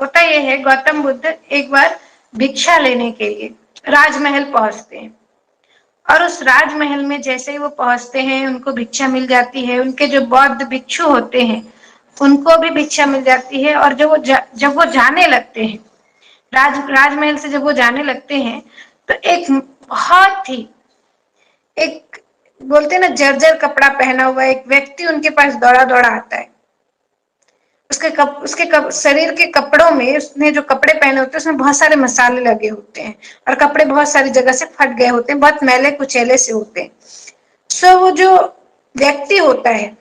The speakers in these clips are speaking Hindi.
होता यह है, गौतम बुद्ध एक बार भिक्षा लेने के लिए राजमहल पहुंचते हैं, और उस राजमहल में जैसे ही वो पहुंचते हैं उनको भिक्षा मिल जाती है। उनके जो बौद्ध भिक्षु होते हैं उनको भी भिक्षा मिल जाती है। और जब वो जाने लगते हैं राजमहल से, जब वो जाने लगते हैं तो एक बहुत ही, एक बोलते हैं ना, जर्जर कपड़ा पहना हुआ एक व्यक्ति उनके पास दौड़ा दौड़ा आता है। शरीर के कपड़ों में, उसने जो कपड़े पहने होते हैं उसमें बहुत सारे मसाले लगे होते हैं, और कपड़े बहुत सारी जगह से फट गए होते हैं, बहुत मैले कुचैले से होते हैं। सो वो जो व्यक्ति होता है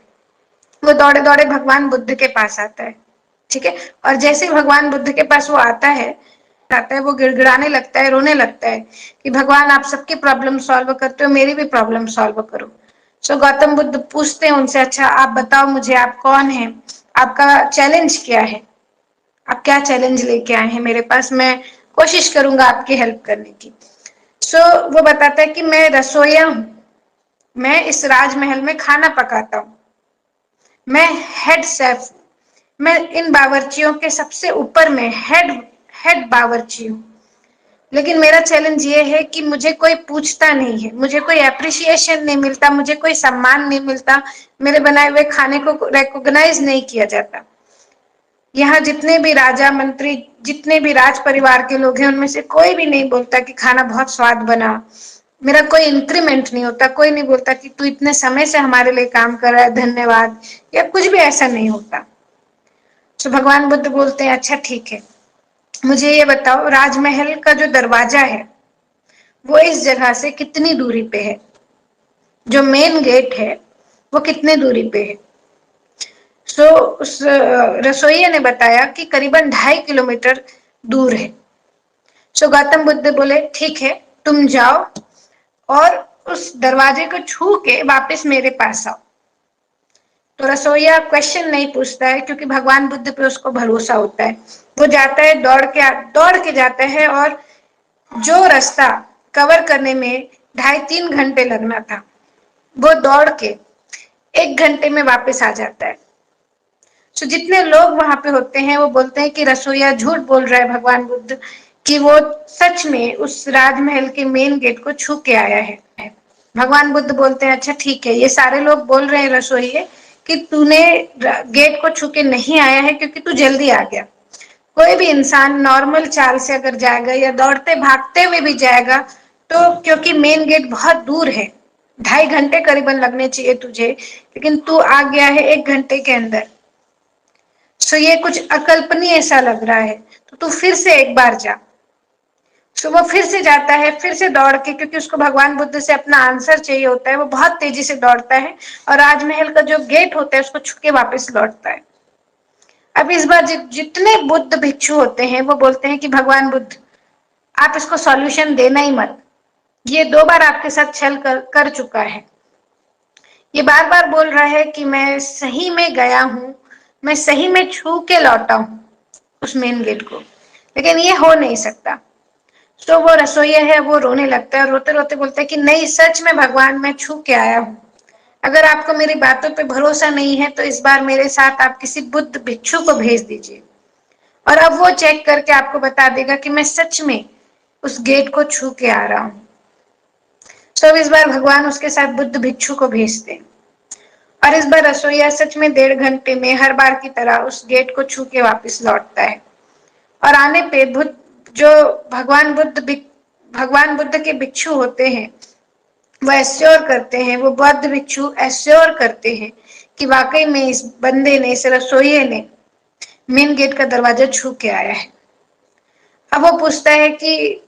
वो दौड़े दौड़े भगवान बुद्ध के पास आता है, ठीक है। और जैसे ही भगवान बुद्ध के पास वो आता है वो गिड़गिड़ाने लगता है, रोने लगता है कि भगवान आप सबकी प्रॉब्लम सॉल्व करते हो, मेरी भी प्रॉब्लम सॉल्व करो। सो गौतम बुद्ध पूछते हैं उनसे, अच्छा आप बताओ मुझे, आप कौन हैं, आपका चैलेंज क्या है, आप क्या चैलेंज लेके आए हैं मेरे पास, मैं कोशिश करूंगा आपकी हेल्प करने की। सो वो बताता है कि मैं रसोइया हूं, मैं इस राजमहल में खाना पकाता हूं, मैं हेड शेफ, मैं इन बावर्चियों के सबसे ऊपर में हेड बावर्ची हूँ। लेकिन मेरा चैलेंज ये है कि मुझे कोई पूछता नहीं है, मुझे कोई अप्रिसिएशन नहीं मिलता, मुझे कोई सम्मान नहीं मिलता, मेरे बनाए हुए खाने को रिकॉग्नाइज नहीं किया जाता। यहाँ जितने भी राजा मंत्री, जितने भी राज परिवार के लोग हैं, उनमें से कोई भी नहीं बोलता कि खाना बहुत स्वाद बना, मेरा कोई इंक्रीमेंट नहीं होता, कोई नहीं बोलता कि तू इतने समय से हमारे लिए काम कर रहा है, धन्यवाद, या कुछ भी ऐसा नहीं होता। तो भगवान बुद्ध बोलते हैं, अच्छा ठीक है, मुझे ये बताओ राजमहल का जो दरवाजा है वो इस जगह से कितनी दूरी पे है, जो मेन गेट है वो कितने दूरी पे है। सो उस रसोइये ने बताया कि करीबन 2.5 किलोमीटर दूर है। सो गौतम बुद्ध बोले, ठीक है, तुम जाओ और उस दरवाजे को छू के वापस मेरे पास आओ। तो रसोइया क्वेश्चन नहीं पूछता है, क्योंकि भगवान बुद्ध पे उसको भरोसा होता है। वो जाता है, दौड़ के जाता है, और जो रास्ता कवर करने में 2.5-3 घंटे लगना था वो दौड़ के 1 घंटे में वापस आ जाता है। तो जितने लोग वहां पे होते हैं वो बोलते हैं कि रसोइया झूठ बोल रहा है भगवान बुद्ध, कि वो सच में उस राजमहल के मेन गेट को छू के आया है। भगवान बुद्ध बोलते हैं, अच्छा ठीक है, ये सारे लोग बोल रहे हैं रसोइये कि तूने गेट को छू के नहीं आया है क्योंकि तू जल्दी आ गया। कोई भी इंसान नॉर्मल चाल से अगर जाएगा या दौड़ते भागते हुए भी जाएगा, तो क्योंकि मेन गेट बहुत दूर है, 2.5 घंटे करीबन लगने चाहिए तुझे, लेकिन तू आ गया है 1 घंटे के अंदर। सो ये कुछ अकल्पनीय सा लग रहा है, तो तू फिर से एक बार जा। सो वो फिर से जाता है, फिर से दौड़ के, क्योंकि उसको भगवान बुद्ध से अपना आंसर चाहिए होता है, वो बहुत तेजी से दौड़ता है और राजमहल का जो गेट होता है उसको छू के वापस लौटता है। अब इस बार जितने बुद्ध भिक्षु होते हैं वो बोलते हैं कि भगवान बुद्ध, आप इसको सॉल्यूशन देना ही मत, ये 2 बार आपके साथ छल कर चुका है, ये बार बार बोल रहा है कि मैं सही में गया हूं, मैं सही में छू के लौटा हूं उस मेन गेट को, लेकिन ये हो नहीं सकता। तो वो रसोइया है, वो रोने लगता है, रोते रोते बोलता है कि नहीं, सच में भगवान मैं छू के आया हूं, अगर आपको मेरी बातों पे भरोसा नहीं है तो इस बार मेरे साथ आप किसी बुद्ध भिक्षु को भेज दीजिए, और अब वो चेक करके आपको बता देगा कि मैं सच में उस गेट को छू के आ रहा हूं। तो इस बार भगवान उसके साथ बुद्ध भिक्षु को भेजते हैं, और इस बार रसोइया सच में 1.5 घंटे में हर बार की तरह उस गेट को छू के वापस लौटता है। और आने पे जो भगवान बुद्ध के भिक्षु होते हैं वो एश्योर करते हैं, वो बौद्ध भिक्षु एश्योर करते हैं कि वाकई में इस बंदे ने, इस रसोइये ने मेन गेट का दरवाजा छू के आया है। अब वो पूछता है कि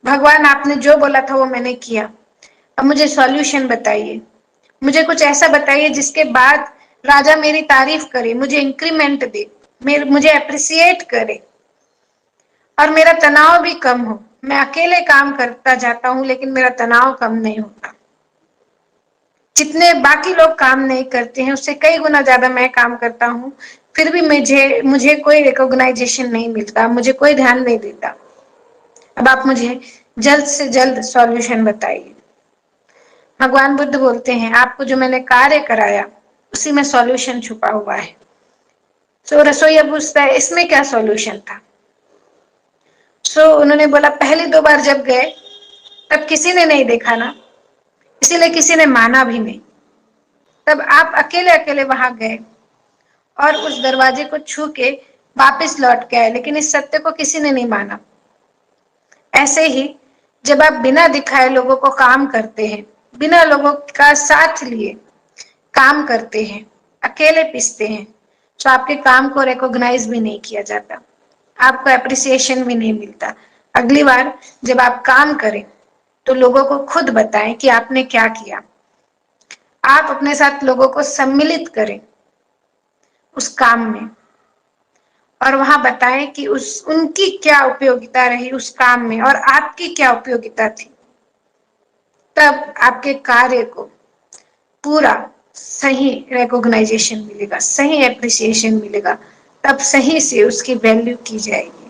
भगवान आपने जो बोला था वो मैंने किया, अब मुझे सॉल्यूशन बताइए, मुझे कुछ ऐसा बताइए जिसके बाद राजा मेरी तारीफ करे, मुझे इंक्रीमेंट दे, मुझे अप्रिसिएट करे और मेरा तनाव भी कम हो। मैं अकेले काम करता जाता हूं लेकिन मेरा तनाव कम नहीं होता, जितने बाकी लोग काम नहीं करते हैं उससे कई गुना ज्यादा मैं काम करता हूं, फिर भी मुझे कोई रिकॉग्नाइजेशन नहीं मिलता, मुझे कोई ध्यान नहीं देता। अब आप मुझे जल्द से जल्द सॉल्यूशन बताइए। भगवान बुद्ध बोलते हैं, आपको जो मैंने कार्य कराया उसी में सॉल्यूशन छुपा हुआ है। तो रसोइया पूछता है, इसमें क्या सॉल्यूशन था? उन्होंने बोला पहली 2 बार जब गए तब किसी ने नहीं देखा ना, इसीलिए किसी ने माना भी नहीं। तब आप अकेले अकेले वहां गए और उस दरवाजे को छू के वापस लौट के आए, लेकिन इस सत्य को किसी ने नहीं माना। ऐसे ही जब आप बिना दिखाए लोगों को काम करते हैं, बिना लोगों का साथ लिए काम करते हैं, अकेले पिसते हैं, तो आपके काम को रिकॉग्नाइज भी नहीं किया जाता, आपको एप्रिसिएशन भी नहीं मिलता। अगली बार जब आप काम करें तो लोगों को खुद बताएं कि आपने क्या किया। आप अपने साथ लोगों को सम्मिलित करें उस काम में और वहां बताएं कि उनकी क्या उपयोगिता रही उस काम में और आपकी क्या उपयोगिता थी। तब आपके कार्य को पूरा सही रिकॉग्नाइजेशन मिलेगा, सही एप्रिसिएशन मिलेगा, तब सही से उसकी वैल्यू की जाएगी।